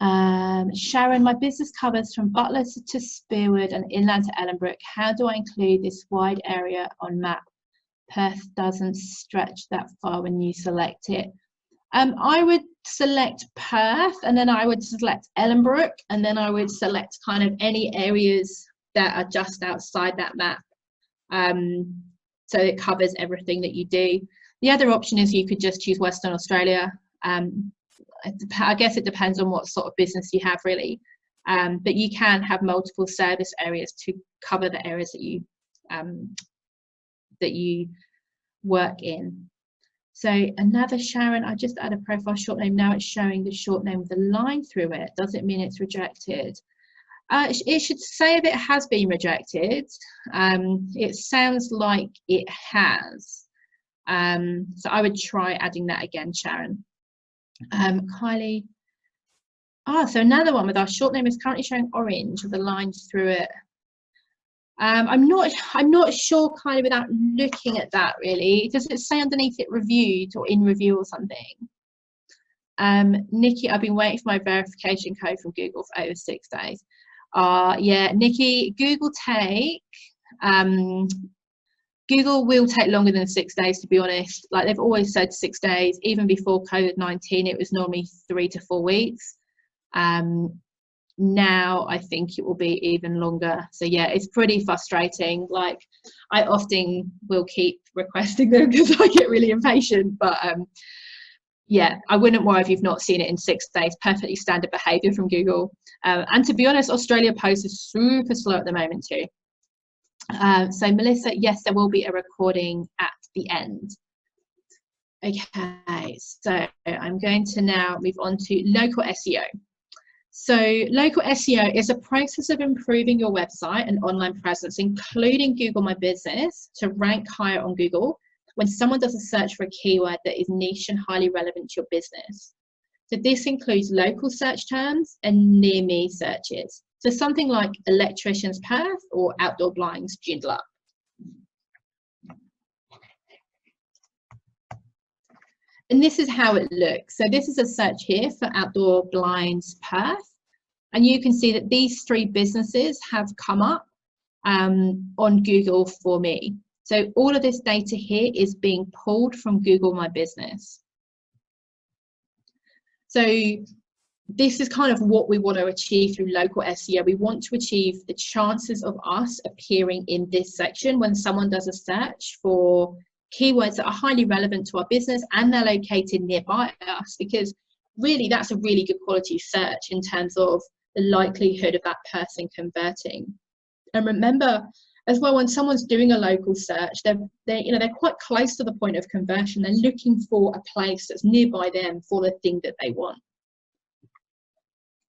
Speaker 1: Sharon, my business covers from Butler to Spearwood and inland to Ellenbrook. How do I include this wide area on map? Perth doesn't stretch that far when you select it. I would select Perth, and then I would select Ellenbrook, and then I would select kind of any areas that are just outside that map. So it covers everything that you do. The other option is you could just choose Western Australia. I guess it depends on what sort of business you have, really. But you can have multiple service areas to cover the areas that you work in. So another Sharon, I just add a profile short name. Now it's showing the short name with a line through it. Does it mean it's rejected? It should say if it has been rejected. It sounds like it has. So I would try adding that again, Sharon. Kylie. So another one with our short name is currently showing orange with the lines through it. I'm not sure, Kylie, without looking at that really. Does it say underneath it reviewed or in review or something? Nikki, I've been waiting for my verification code from Google for over 6 days. Yeah, Nikki, Google will take longer than 6 days, to be honest. Like they've always said 6 days. Even before COVID-19, it was normally 3 to 4 weeks. Now I think it will be even longer. So yeah, it's pretty frustrating. Like I often will keep requesting them because I get really impatient, but yeah, I wouldn't worry if you've not seen it in 6 days. Perfectly standard behavior from Google. And to be honest, Australia Post is super slow at the moment too. So Melissa, yes, there will be a recording at the end. Okay, so I'm going to now move on to local SEO. So local SEO is a process of improving your website and online presence, including Google My Business, to rank higher on Google when someone does a search for a keyword that is niche and highly relevant to your business. So this includes local search terms and near me searches. So something like electrician's Perth or outdoor blinds Joondalup. And this is how it looks. So this is a search here for outdoor blinds Perth. And you can see that these 3 businesses have come up on Google for me. So all of this data here is being pulled from Google My Business. So this is kind of what we want to achieve through local SEO. We want to achieve the chances of us appearing in this section when someone does a search for keywords that are highly relevant to our business and they're located nearby us, because really that's a really good quality search in terms of the likelihood of that person converting. And remember as well, when someone's doing a local search, they're quite close to the point of conversion. They're looking for a place that's nearby them for the thing that they want.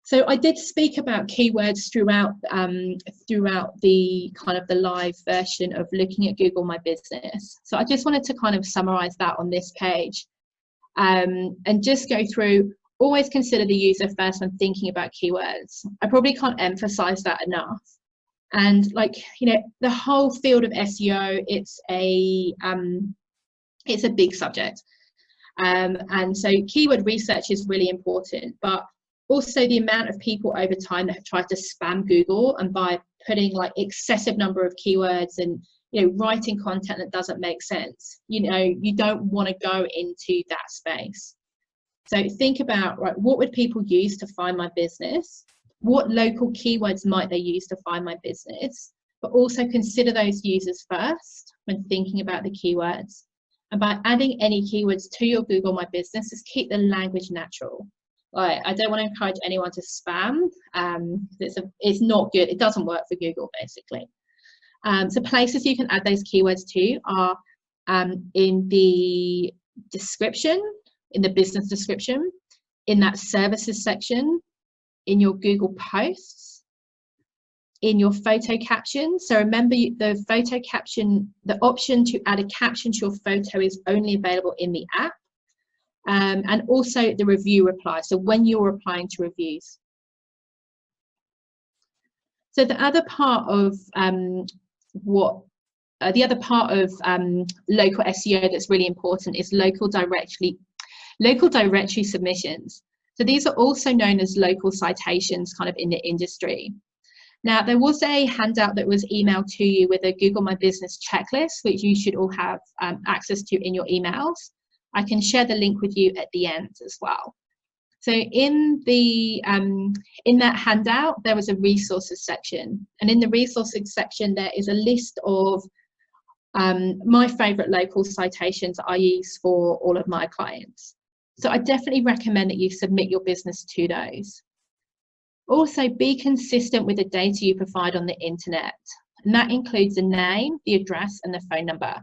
Speaker 1: So I did speak about keywords throughout the kind of the live version of looking at Google My Business. So I just wanted to kind of summarize that on this page and just go through. Always consider the user first when thinking about keywords. I probably can't emphasize that enough. And like, you know, the whole field of SEO, it's a big subject. And so keyword research is really important, but also the amount of people over time that have tried to spam Google, and by putting like excessive number of keywords and, you know, writing content that doesn't make sense, you know, you don't want to go into that space. So think about, right, what would people use to find my business? What local keywords might they use to find my business? But also consider those users first when thinking about the keywords. And by adding any keywords to your Google My Business, just keep the language natural. Like, I don't want to encourage anyone to spam. It's not good. It doesn't work for Google, basically. So places you can add those keywords to are in the description, in the business description, in that services section, in your Google posts, in your photo caption. So remember, the photo caption, the option to add a caption to your photo is only available in the app. And also the review reply, so when you're replying to reviews. So the other part of local SEO that's really important is local directory submissions. So these are also known as local citations kind of in the industry. Now, there was a handout that was emailed to you with a Google My Business checklist, which you should all have access to in your emails. I can share the link with you at the end as well. So in that handout, there was a resources section. And in the resources section, there is a list of my favorite local citations I use for all of my clients. So I definitely recommend that you submit your business to those. Also, be consistent with the data you provide on the internet, and that includes the name, the address, and the phone number.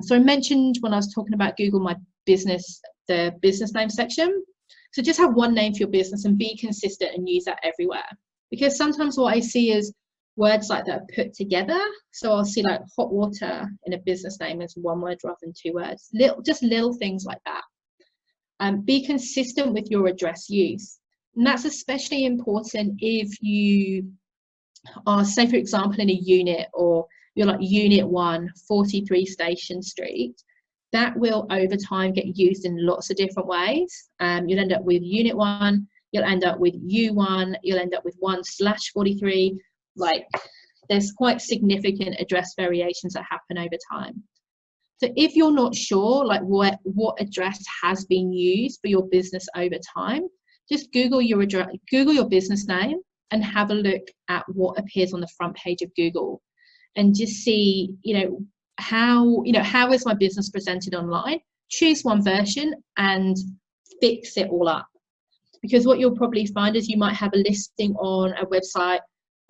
Speaker 1: So I mentioned when I was talking about Google My Business, the business name section. So just have one name for your business and be consistent and use that everywhere. Because sometimes what I see is words like that are put together. So I'll see like hot water in a business name as one word rather than two words. Just little things like that. Be consistent with your address use. And that's especially important if you are, say, for example, in a unit, or you're like Unit 1, 43 Station Street. That will, over time, get used in lots of different ways. You'll end up with Unit 1, you'll end up with U1, you'll end up with 1/43. Like, there's quite significant address variations that happen over time. So if you're not sure, like what address has been used for your business over time, just Google your address, Google your business name, and have a look at what appears on the front page of Google, and just see, how is my business presented online. Choose one version and fix it all up, because what you'll probably find is you might have a listing on a website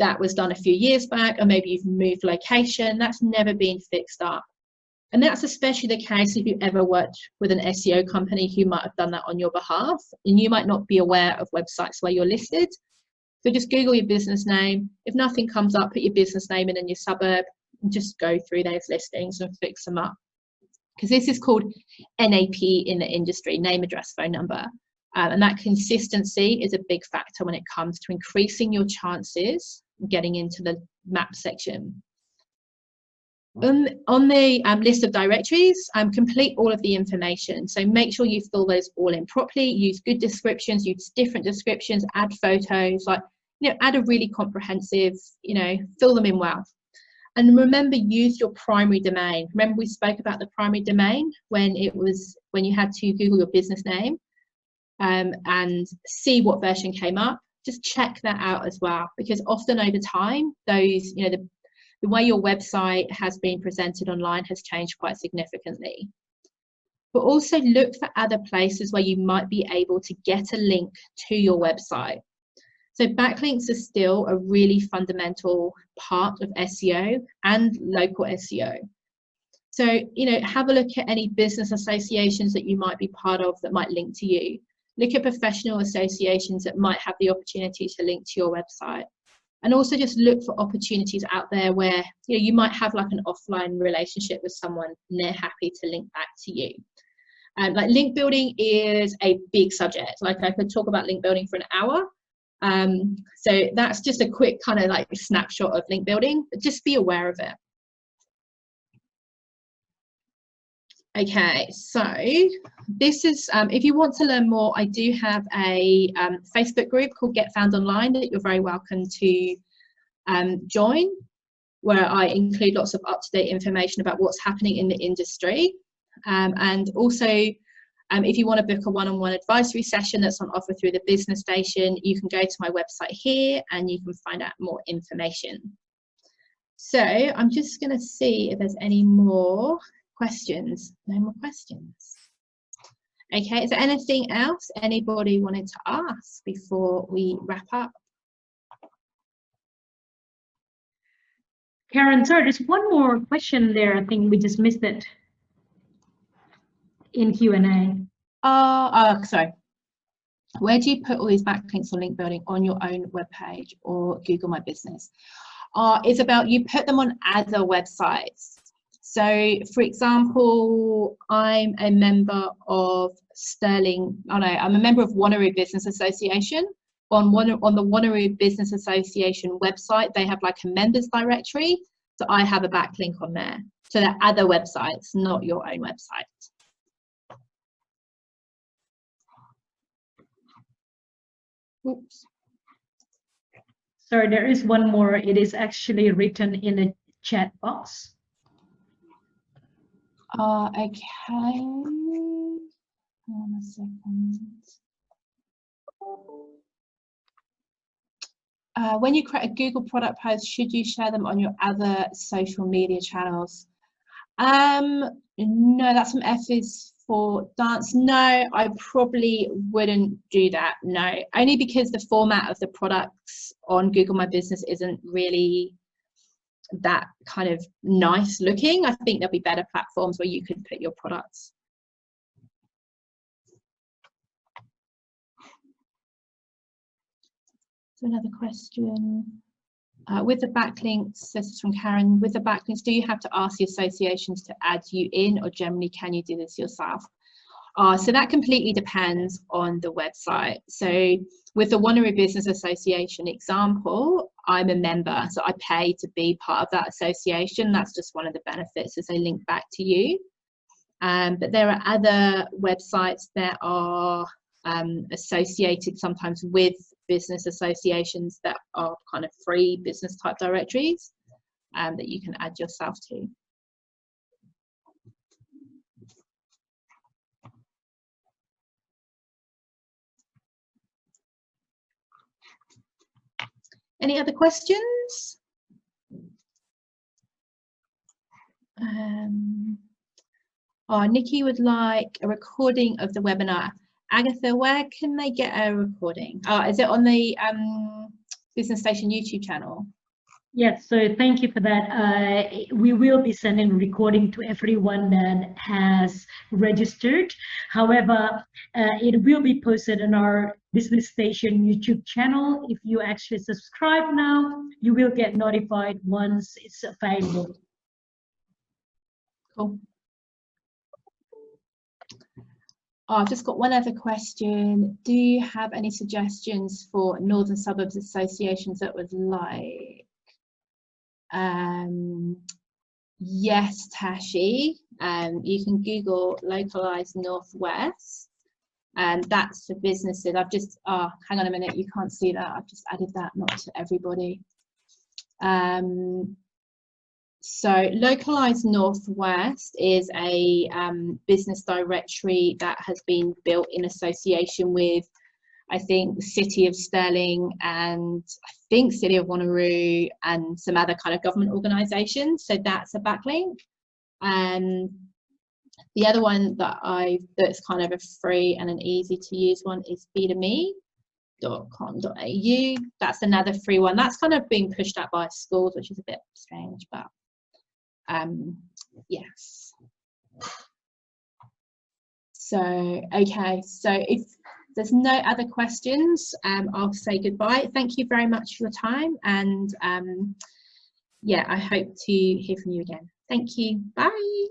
Speaker 1: that was done a few years back, or maybe you've moved location. That's never been fixed up. And that's especially the case if you ever worked with an SEO company who might have done that on your behalf, and you might not be aware of websites where you're listed. So just Google your business name. If nothing comes up, put your business name in your suburb, and just go through those listings and fix them up. Because this is called NAP in the industry, name, address, phone number. And that consistency is a big factor when it comes to increasing your chances of getting into the map section. On the list of directories, complete all of the information. So make sure you fill those all in properly, use good descriptions, use different descriptions, add photos, add a really comprehensive, fill them in well. And remember, use your primary domain. Remember we spoke about the primary domain when you had to Google your business name and see what version came up. Just check that out as well, because often over time, those, the way your website has been presented online has changed quite significantly. But also look for other places where you might be able to get a link to your website. So backlinks are still a really fundamental part of SEO and local SEO. So, have a look at any business associations that you might be part of that might link to you. Look at professional associations that might have the opportunity to link to your website. And also just look for opportunities out there where you might have like an offline relationship with someone and they're happy to link back to you. Like link building is a big subject. Like I could talk about link building for an hour. So that's just a quick kind of like snapshot of link building, but just be aware of it. Okay, so this is, if you want to learn more, I do have a Facebook group called Get Found Online that you're very welcome to join, where I include lots of up-to-date information about what's happening in the industry. And also, if you want to book a one-on-one advisory session that's on offer through the Business Station, you can go to my website here and you can find out more information. So I'm just going to see if there's any more questions. No more questions. Okay, is there anything else anybody wanted to ask before we wrap up?
Speaker 2: Karen, sorry, there's one more question there. I think we just missed it in Q&A.
Speaker 1: Sorry. Where do you put all these backlinks or link building, on your own webpage or Google My Business? It's about you put them on other websites. So, for example, I'm a member of I'm a member of Wanneroo Business Association. On the Wanneroo Business Association website, they have like a members directory. So I have a backlink on there. So they're other websites, not your own website. Oops.
Speaker 2: Sorry, there is one more. It is actually written in a chat box.
Speaker 1: Okay. Hold on a second. When you create a Google product post, should you share them on your other social media channels? No, that's from F is for dance. No, I probably wouldn't do that. No, only because the format of the products on Google My Business isn't really that kind of nice looking. I think there'll be better platforms where you could put your products. So another question. With the backlinks, this is from Karen, with the backlinks, do you have to ask the associations to add you in, or generally can you do this yourself? So that completely depends on the website. So with the Wanneroo Business Association example, I'm a member, so I pay to be part of that association. That's just one of the benefits, as they link back to you. But there are other websites that are associated sometimes with business associations that are kind of free business type directories that you can add yourself to. Any other questions? Nikki would like a recording of the webinar. Agatha, where can they get a recording? Is it on the Business Station YouTube channel?
Speaker 2: Yes, so thank you for that. We will be sending a recording to everyone that has registered. However, it will be posted on our Business Station YouTube channel. If you actually subscribe now, you will get notified once it's available.
Speaker 1: Cool. I've just got one other question. Do you have any suggestions for Northern Suburbs associations that would like? Yes, Tashi. You can Google localized Northwest, and that's for businesses. I've just, hang on a minute, you can't see that. I've just added that, not to everybody. So localized Northwest is a business directory that has been built in association with, I think, the City of Stirling and I think City of Wanneroo and some other kind of government organisations. So that's a backlink. The other one that's kind of a free and an easy to use one is be2me.com.au. That's another free one. That's kind of being pushed out by schools, which is a bit strange, but yes. So okay, so if there's no other questions, I'll say goodbye. Thank you very much for your time, and yeah, I hope to hear from you again. Thank you. Bye.